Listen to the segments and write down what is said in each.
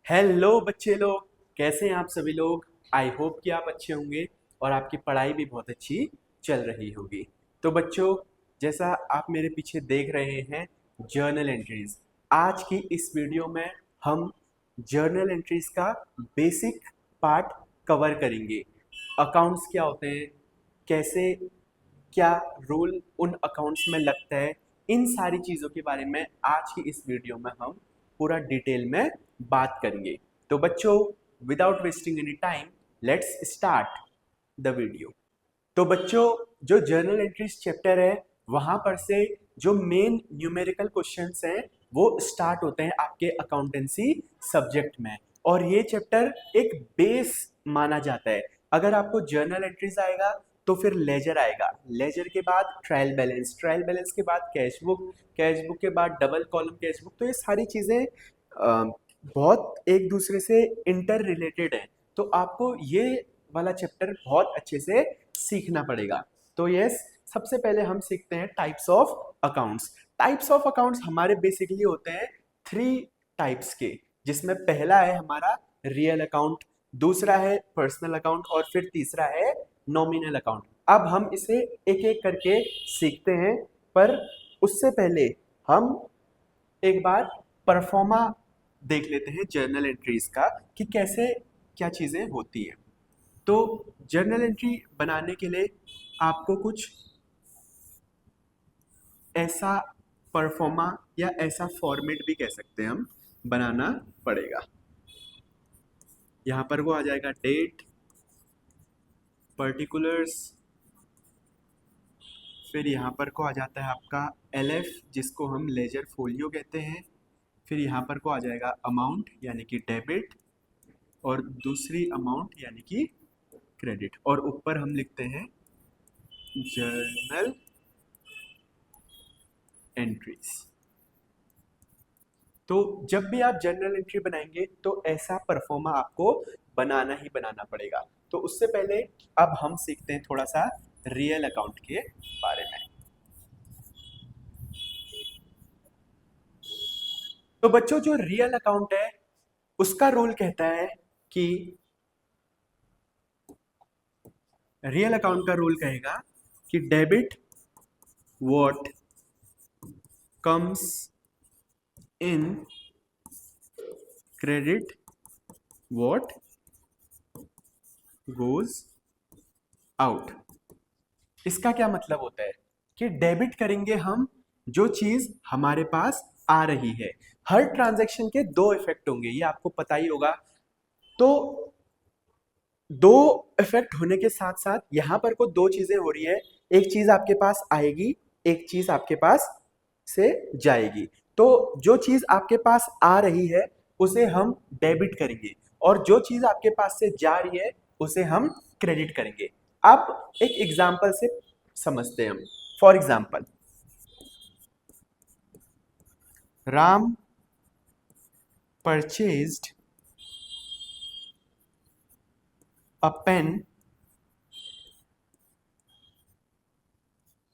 Hello बच्चे लोग, कैसे हैं आप सभी लोग। आई होप कि आप अच्छे होंगे और आपकी पढ़ाई भी बहुत अच्छी चल रही होगी। तो बच्चों, जैसा आप मेरे पीछे देख रहे हैं, जर्नल एंट्रीज। आज की इस वीडियो में हम जर्नल एंट्रीज का बेसिक पार्ट कवर करेंगे। अकाउंट्स क्या होते हैं, कैसे, क्या रूल उन अकाउंट्स में लगता है, इन सारी चीज़ों के बारे में आज की इस वीडियो में हम पूरा डिटेल में बात करेंगे। तो बच्चों, without wasting any time, let's start the video. तो बच्चों, जो जर्नल एंट्रीज चैप्टर है, वहां पर से जो मेन न्यूमेरिकल क्वेश्चंस हैं वो स्टार्ट होते हैं आपके अकाउंटेंसी सब्जेक्ट में। और ये चैप्टर एक बेस माना जाता है। अगर आपको जर्नल एंट्रीज आएगा तो फिर लेजर आएगा, लेजर के बाद ट्रायल बैलेंस, ट्रायल बैलेंस के बाद कैश बुक, कैश बुक के बाद डबल कॉलम कैश बुक। तो ये सारी चीज़ें बहुत एक दूसरे से इंटर रिलेटेड है। तो आपको ये वाला चैप्टर बहुत अच्छे से सीखना पड़ेगा। तो यस, सबसे पहले हम सीखते हैं types of accounts. Types of accounts हमारे बेसिकली होते हैं थ्री टाइप्स के, जिसमें पहला है हमारा रियल अकाउंट, दूसरा है पर्सनल अकाउंट और फिर तीसरा है नॉमिनल अकाउंट। अब हम इसे एक एक करके सीखते हैं, पर उससे पहले हम एक बार परफॉर्मा देख लेते हैं जर्नल एंट्रीज का, कि कैसे क्या चीज़ें होती हैं। तो जर्नल एंट्री बनाने के लिए आपको कुछ ऐसा परफॉर्मा या ऐसा फॉर्मेट भी कह सकते हैं हम, बनाना पड़ेगा। यहाँ पर वो आ जाएगा डेट, पर्टिकुलर्स, फिर यहाँ पर को आ जाता है आपका एलएफ, जिसको हम लेजर फोलियो कहते हैं। फिर यहाँ पर को आ जाएगा अमाउंट यानी कि डेबिट, और दूसरी अमाउंट यानी कि क्रेडिट, और ऊपर हम लिखते हैं जर्नल एंट्रीज। तो जब भी आप जर्नल एंट्री बनाएंगे तो ऐसा परफॉर्मा आपको बनाना ही बनाना पड़ेगा। तो उससे पहले अब हम सीखते हैं थोड़ा सा रियल अकाउंट के बारे में। तो बच्चों, जो रियल अकाउंट है उसका रूल कहता है कि रियल अकाउंट का रूल कहेगा कि debit what comes in, credit what goes out. इसका क्या मतलब होता है कि डेबिट करेंगे हम जो चीज हमारे पास आ रही है। हर ट्रांजैक्शन के दो इफेक्ट होंगे, ये आपको पता ही होगा। तो दो इफेक्ट होने के साथ साथ यहां पर को दो चीजें हो रही है, एक चीज आपके पास आएगी, एक चीज आपके पास से जाएगी। तो जो चीज आपके पास आ रही है उसे हम डेबिट करेंगे, और जो चीज आपके पास से जा रही है उसे हम क्रेडिट करेंगे। अब एक एग्जांपल से समझते हैं हम। For example, Ram purchased a pen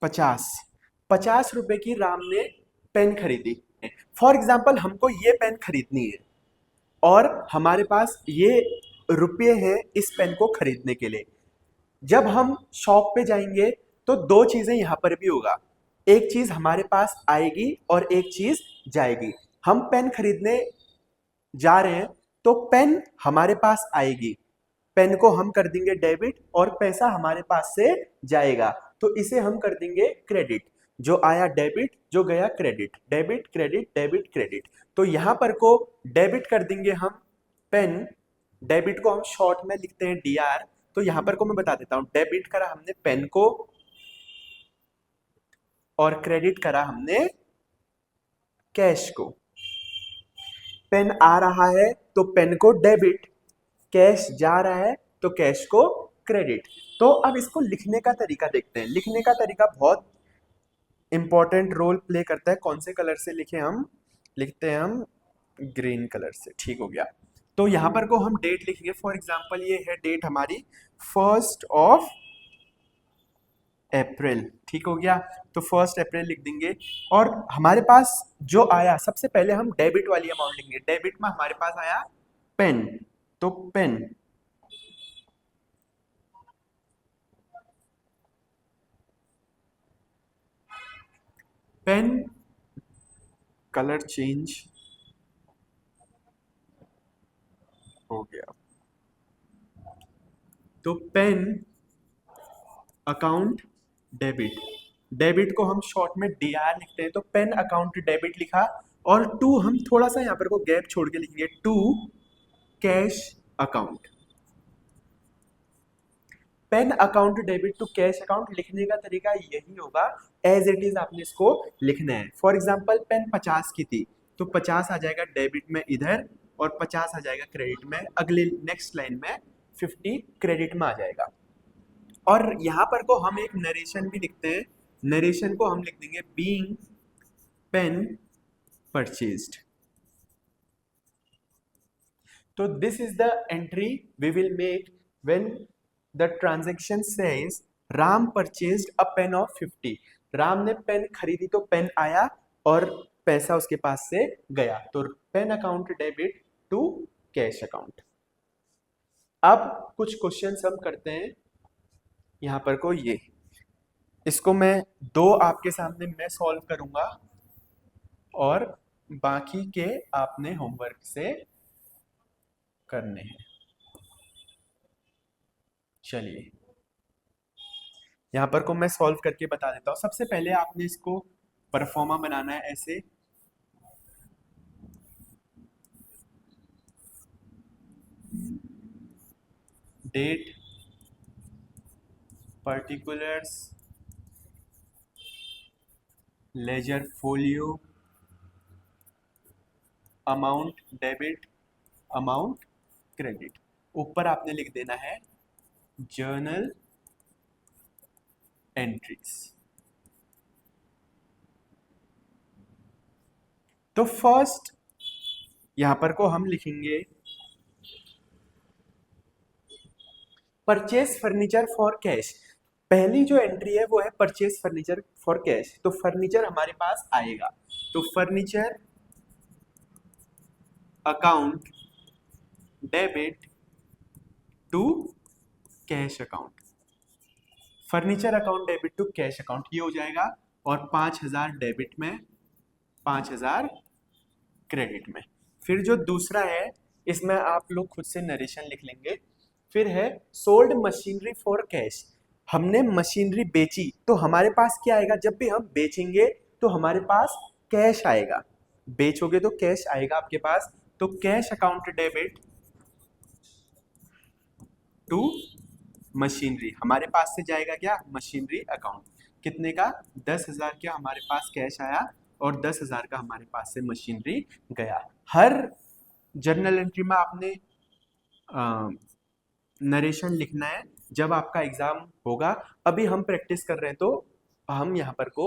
50 रुपए की राम ने पेन खरीदी। फॉर एग्जाम्पल, हमको ये पेन खरीदनी है और हमारे पास ये रुपये हैं इस पेन को खरीदने के लिए। जब हम शॉप पे जाएंगे तो दो चीजें यहां पर भी होगा, एक चीज हमारे पास आएगी और एक चीज जाएगी। हम पेन खरीदने जा रहे हैं तो पेन हमारे पास आएगी, पेन को हम कर देंगे डेबिट और पैसा हमारे पास से जाएगा, तो इसे हम कर देंगे क्रेडिट। जो आया डेबिट, जो गया credit, debit credit debit credit. तो यहां पर को डेबिट कर देंगे हम पेन, डेबिट को हम शॉर्ट में लिखते हैं डीआर। तो यहां पर को मैं बता देता हूं, डेबिट करा हमने पेन को और क्रेडिट करा हमने कैश को। पेन आ रहा है तो पेन को डेबिट, कैश जा रहा है तो कैश को क्रेडिट। तो अब इसको लिखने का तरीका देखते हैं। लिखने का तरीका बहुत इंपॉर्टेंट रोल प्ले करता है। कौन से कलर से लिखे हम, लिखते हैं हम ग्रीन कलर से, ठीक हो गया। तो यहां पर को हम डेट लिखेंगे। फॉर एग्जांपल ये है डेट हमारी 1 अप्रैल, ठीक हो गया। तो 1 अप्रैल लिख देंगे, और हमारे पास जो आया सबसे पहले हम डेबिट वाली अमाउंट लिखेंगे। डेबिट में हमारे पास आया पेन, तो पेन, पेन कलर चेंज हो गया, तो पेन अकाउंट डेबिट, डेबिट को हम शॉर्ट में डीआर लिखते हैं, तो पेन अकाउंट डेबिट लिखा, और टू हम थोड़ा सा यहाँ पर को गैप छोड़ के लिखेंगे, to cash account. Pen account debit to cash account लिखने का तरीका यही होगा, एज इट इज आपने इसको लिखना है। फॉर एग्जाम्पल पेन 50 की थी, तो 50 आ जाएगा डेबिट में इधर, और 50 आ जाएगा क्रेडिट में, अगले नेक्स्ट लाइन में 50 क्रेडिट में आ जाएगा। और यहाँ पर को हम एक नरेशन भी लिखते हैं, नरेशन को हम लिख देंगे बीइंग पेन परचेज्ड। तो this is the entry we will make when the transaction says Ram purchased a pen of 50। Ram ने पेन खरीदी, तो पेन आया और पैसा उसके पास से गया, तो pen account debit to cash account. अब कुछ क्वेश्चंस हम करते हैं यहाँ पर को, ये इसको मैं दो आपके सामने मैं सॉल्व करूंगा और बाकी के आपने होमवर्क से करने हैं। चलिए यहाँ पर को मैं सॉल्व करके बता देता हूँ। सबसे पहले आपने इसको परफॉर्मा बनाना है ऐसे, date, particulars, ledger folio, amount debit, amount credit. ऊपर आपने लिख देना है जर्नल एंट्रीज। तो फर्स्ट यहां पर को हम लिखेंगे परचेज फर्नीचर फॉर कैश। पहली जो एंट्री है वो है परचेज फर्नीचर फॉर कैश, तो फर्नीचर हमारे पास आएगा, तो furniture account debit to cash account, furniture account debit to cash account ये हो जाएगा, और 5000 डेबिट में 5000 क्रेडिट में। फिर जो दूसरा है इसमें आप लोग खुद से नरेशन लिख लेंगे। फिर है सोल्ड मशीनरी फॉर कैश, हमने मशीनरी बेची, तो हमारे पास क्या आएगा, जब भी हम बेचेंगे तो हमारे पास कैश आएगा, बेचोगे तो कैश आएगा आपके पास, तो cash account debit to machinery, हमारे पास से जाएगा क्या, मशीनरी अकाउंट, कितने का, 10,000 का हमारे पास कैश आया और 10,000 का हमारे पास से मशीनरी गया। हर जर्नल एंट्री में आपने नरेशन लिखना है जब आपका एग्जाम होगा। अभी हम प्रैक्टिस कर रहे हैं तो हम यहाँ पर को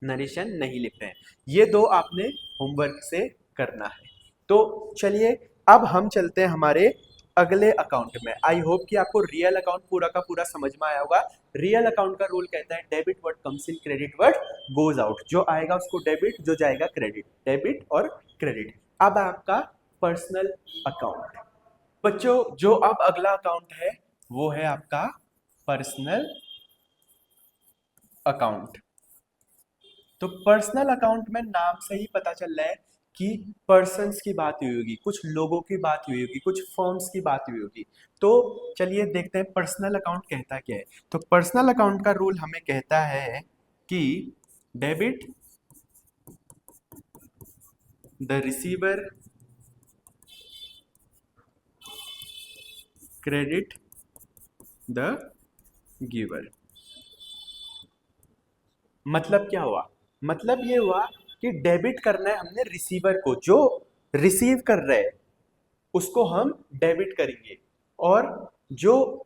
नरेशन नहीं लिख रहे हैं, ये दो आपने होमवर्क से करना है। तो चलिए अब हम चलते हैं हमारे अगले अकाउंट में। आई होप कि आपको रियल अकाउंट पूरा का पूरा समझ में आया होगा। रियल अकाउंट का रूल कहता है debit what comes in, credit what goes out, जो आएगा उसको डेबिट, जो जाएगा क्रेडिट, डेबिट और क्रेडिट। अब आपका पर्सनल अकाउंट, बच्चों जो अब अगला अकाउंट है वो है आपका पर्सनल अकाउंट। तो पर्सनल अकाउंट में नाम से ही पता चल रहा है कि पर्सन्स की बात हुई होगी, कुछ लोगों की बात हुई होगी, कुछ फर्म्स की बात हुई होगी। तो चलिए देखते हैं पर्सनल अकाउंट कहता क्या है। तो पर्सनल अकाउंट का रूल हमें कहता है कि debit the receiver, credit the giver. मतलब क्या हुआ, मतलब ये हुआ कि डेबिट करना है हमने रिसीवर को, जो रिसीव कर रहा है उसको हम डेबिट करेंगे, और जो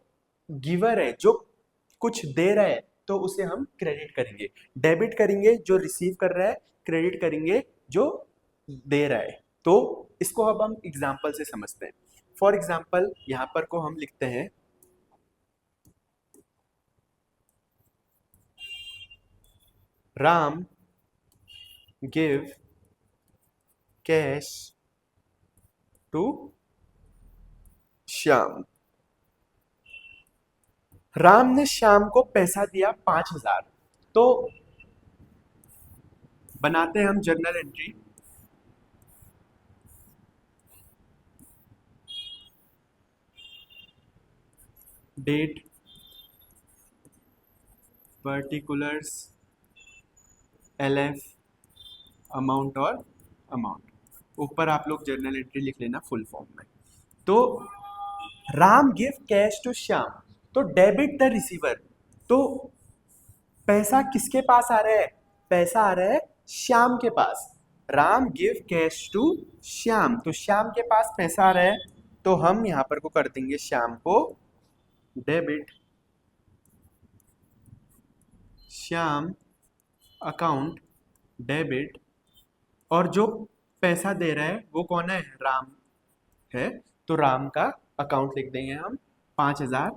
गिवर है जो कुछ दे रहा है तो उसे हम क्रेडिट करेंगे। डेबिट करेंगे जो रिसीव कर रहा है, क्रेडिट करेंगे जो दे रहा है। तो इसको अब हम एग्जाम्पल से समझते हैं। फॉर एग्जाम्पल यहां पर को हम लिखते हैं Ram give cash to Shyam. Ram ने श्याम को पैसा दिया 5,000। तो बनाते हैं हम journal entry. Date, particulars, LF, amount और अमाउंट। ऊपर आप लोग जर्नल एंट्री लिख लेना फुल फॉर्म में। तो Ram give cash to Shyam, तो डेबिट द रिसीवर। तो पैसा किसके पास आ रहा है? पैसा आ रहा है श्याम के पास। Ram give cash to Shyam, तो श्याम के पास पैसा आ रहा है, तो हम यहां पर को कर देंगे श्याम को डेबिट श्याम अकाउंट डेबिट। और जो पैसा दे रहा है वो कौन है? राम है, तो राम का अकाउंट लिख देंगे हम 5,000।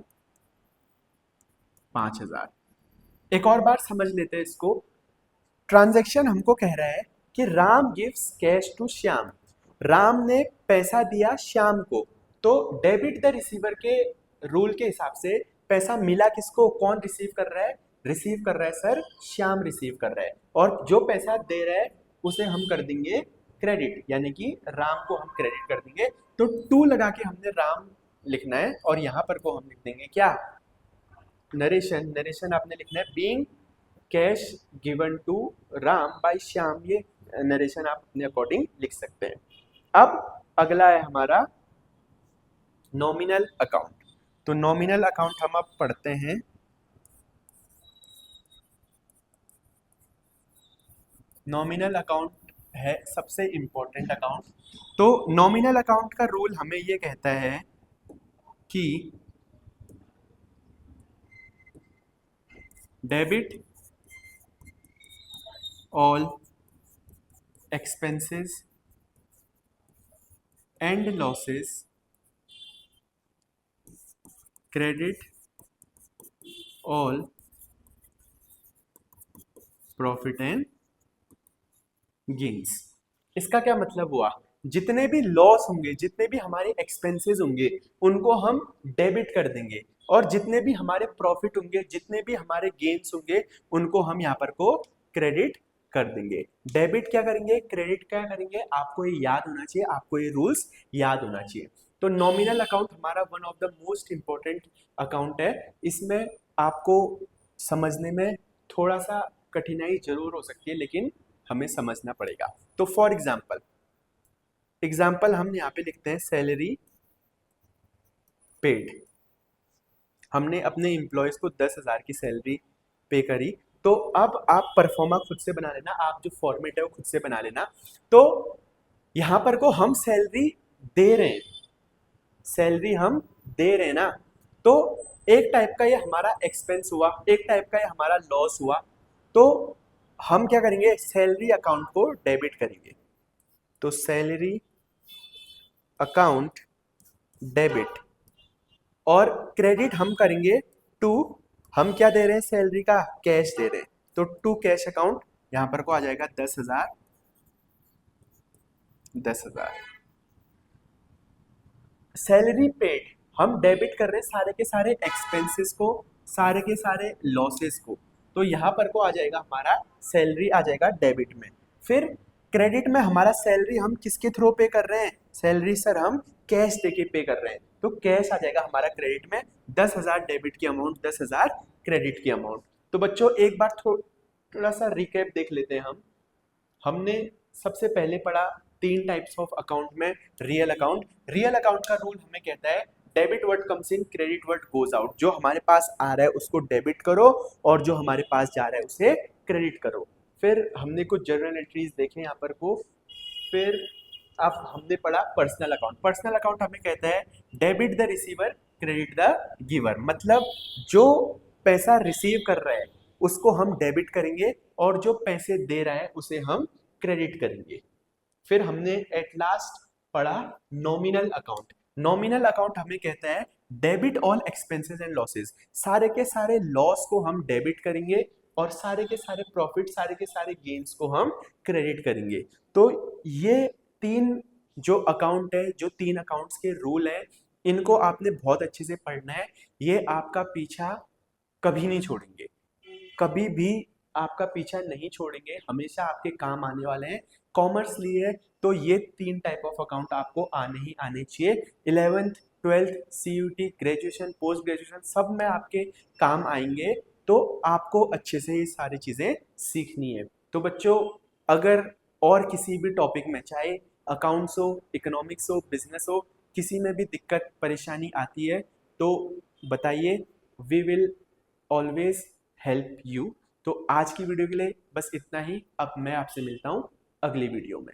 5,000। एक और बार समझ लेते हैं इसको। ट्रांजैक्शन हमको कह रहा है कि Ram gives cash to Shyam, Ram ने पैसा दिया श्याम को, तो डेबिट द रिसीवर के रूल के हिसाब से पैसा मिला किसको? कौन रिसीव कर रहा है? रिसीव कर रहा है सर श्याम रिसीव कर रहा है। और जो पैसा दे रहा है उसे हम कर देंगे क्रेडिट, यानी कि राम को हम क्रेडिट कर देंगे। तो टू लगा के हमने राम लिखना है, और यहां पर को हम लिख देंगे क्या? नरेशन। नरेशन आपने लिखना है being cash given to Ram by Shyam. ये नरेशन आप अपने अकॉर्डिंग लिख सकते हैं। अब अगला है हमारा नॉमिनल अकाउंट। तो नॉमिनल अकाउंट हम अब पढ़ते हैं। नॉमिनल अकाउंट है सबसे इंपॉर्टेंट अकाउंट। तो नॉमिनल अकाउंट का रूल हमें ये कहता है कि debit all expenses and losses, credit all profit and gains. इसका क्या मतलब हुआ? जितने भी लॉस होंगे, जितने भी हमारे एक्सपेंसेस होंगे, उनको हम डेबिट कर देंगे, और जितने भी हमारे प्रॉफिट होंगे, जितने भी हमारे गेन्स होंगे, उनको हम यहाँ पर को क्रेडिट कर देंगे। डेबिट क्या करेंगे, क्रेडिट क्या करेंगे, आपको ये याद होना चाहिए, आपको ये रूल्स याद होना चाहिए। तो नॉमिनल अकाउंट हमारा one of the most important account है। इसमें आपको समझने में थोड़ा सा कठिनाई जरूर हो सकती है, लेकिन हमें समझना पड़ेगा। तो फॉर एग्जाम्पल हम यहाँ पे लिखते हैं सैलरी पेड। हमने अपने एम्प्लॉयज को 10,000 की सैलरी पे करी। तो अब आप परफॉर्मा खुद से बना लेना, आप जो फॉर्मेट है वो खुद से बना लेना। तो यहाँ पर को हम सैलरी दे रहे हैं, सैलरी हम दे रहे हैं ना, तो एक टाइप का ये हमारा एक्सपेंस हुआ, एक टाइप का ये हमारा लॉस हुआ। तो हम क्या करेंगे, सैलरी अकाउंट को डेबिट करेंगे। तो सैलरी अकाउंट डेबिट, और क्रेडिट हम करेंगे टू, हम क्या दे रहे हैं, सैलरी का कैश दे रहे हैं, तो टू कैश अकाउंट यहां पर को आ जाएगा 10,000। 10,000 सैलरी पेड, हम डेबिट कर रहे हैं सारे के सारे एक्सपेंसेस को, सारे के सारे लॉसेस को। तो यहां पर को आ जाएगा हमारा सैलरी आ जाएगा डेबिट में। फिर क्रेडिट में हमारा सैलरी हम किसके थ्रू पे कर रहे हैं, सैलरी सर हम कैश देके पे कर रहे हैं, तो कैश आ जाएगा हमारा क्रेडिट में। 10,000 डेबिट की अमाउंट, 10,000 क्रेडिट की अमाउंट। तो बच्चों एक बार थोड़ा सा रिकैप देख लेते हैं हम। हमने सबसे पहले पढ़ा 3 टाइप्स ऑफ अकाउंट में रियल अकाउंट। रियल अकाउंट का रूल हमें कहता है debit what comes in, credit what goes out. जो हमारे पास आ रहा है उसको डेबिट करो, और जो हमारे पास जा रहा है उसे क्रेडिट करो। फिर हमने कुछ जर्नल एंट्रीज देखे यहाँ पर को। फिर अब हमने पढ़ा पर्सनल अकाउंट। पर्सनल अकाउंट हमें कहता है debit the receiver, credit the giver. मतलब जो पैसा रिसीव कर रहा है उसको हम डेबिट करेंगे, और जो पैसे दे रहा है उसे हम क्रेडिट करेंगे। फिर हमने एट लास्ट पढ़ा नॉमिनल अकाउंट। नॉमिनल अकाउंट हमें कहता है debit all expenses and losses. सारे के सारे लॉस को हम डेबिट करेंगे, और सारे के सारे प्रॉफिट, सारे के सारे गेन्स को हम क्रेडिट करेंगे। तो ये 3 जो अकाउंट है, जो 3 अकाउंट्स के रूल है, इनको आपने बहुत अच्छे से पढ़ना है। ये आपका पीछा कभी नहीं छोड़ेंगे, कभी भी आपका पीछा नहीं छोड़ेंगे, हमेशा आपके काम आने वाले हैं। कॉमर्स लिए तो ये 3 टाइप ऑफ अकाउंट आपको आने ही आने चाहिए। 11th 12th CUT graduation post graduation सब में आपके काम आएंगे। तो आपको अच्छे से ये सारी चीज़ें सीखनी है। तो बच्चों, अगर और किसी भी टॉपिक में, चाहे अकाउंट्स हो, इकोनॉमिक्स हो, बिजनेस हो, किसी में भी दिक्कत परेशानी आती है तो बताइए, we will always help you. तो आज की वीडियो के लिए बस इतना ही। अब मैं आपसे मिलता हूँ अगली वीडियो में।